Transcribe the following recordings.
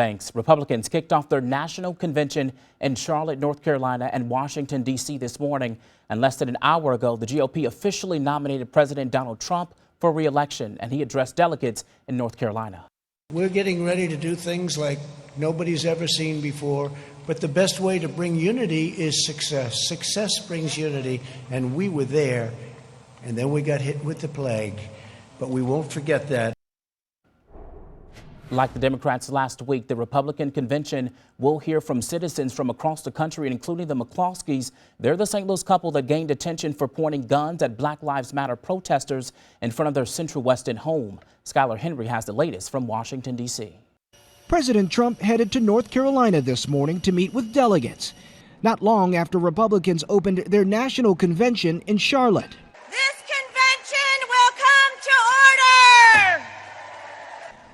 Thanks. Republicans kicked off their national convention in Charlotte, North Carolina and Washington, D.C. this morning. And less than an hour ago, the GOP officially nominated President Donald Trump for re-election, and he addressed delegates in North Carolina. We're getting ready to do things like nobody's ever seen before, but the best way to bring unity is success. Success brings unity, and we were there, and then we got hit with the plague. But we won't forget that. Like the Democrats last week, the Republican convention will hear from citizens from across the country, including the McCloskeys. They're the St. Louis couple that gained attention for pointing guns at Black Lives Matter protesters in front of their Central Weston home. Skylar Henry has the latest from Washington, D.C. President Trump headed to North Carolina this morning to meet with delegates, not long after Republicans opened their national convention in Charlotte.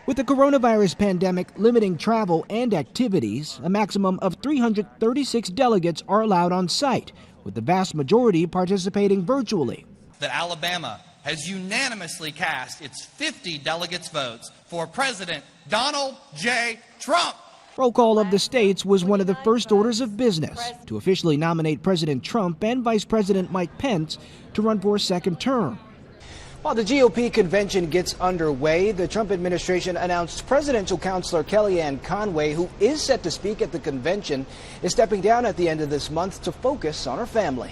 With the coronavirus pandemic limiting travel and activities, a maximum of 336 delegates are allowed on site, with the vast majority participating virtually. That Alabama has unanimously cast its 50 delegates' votes for President Donald J. Trump. Roll call of the states was one of the first orders of business to officially nominate President Trump and Vice President Mike Pence to run for a second term. While the GOP convention gets underway, the Trump administration announced presidential counselor Kellyanne Conway, who is set to speak at the convention, is stepping down at the end of this month to focus on her family.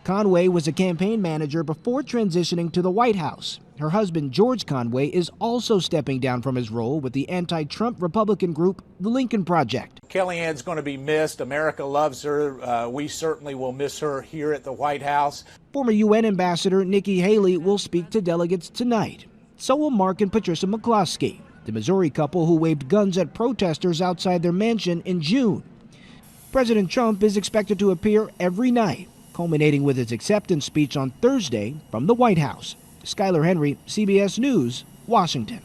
Conway was a campaign manager before transitioning to the White House. Her husband, George Conway, is also stepping down from his role with the anti-Trump Republican group, the Lincoln Project. Kellyanne's going to be missed. America loves her. We certainly will miss her here at the White House. Former UN Ambassador Nikki Haley will speak to delegates tonight. So will Mark and Patricia McCloskey, the Missouri couple who waved guns at protesters outside their mansion in June. President Trump is expected to appear every night, culminating with his acceptance speech on Thursday from the White House. Skylar Henry, CBS News, Washington.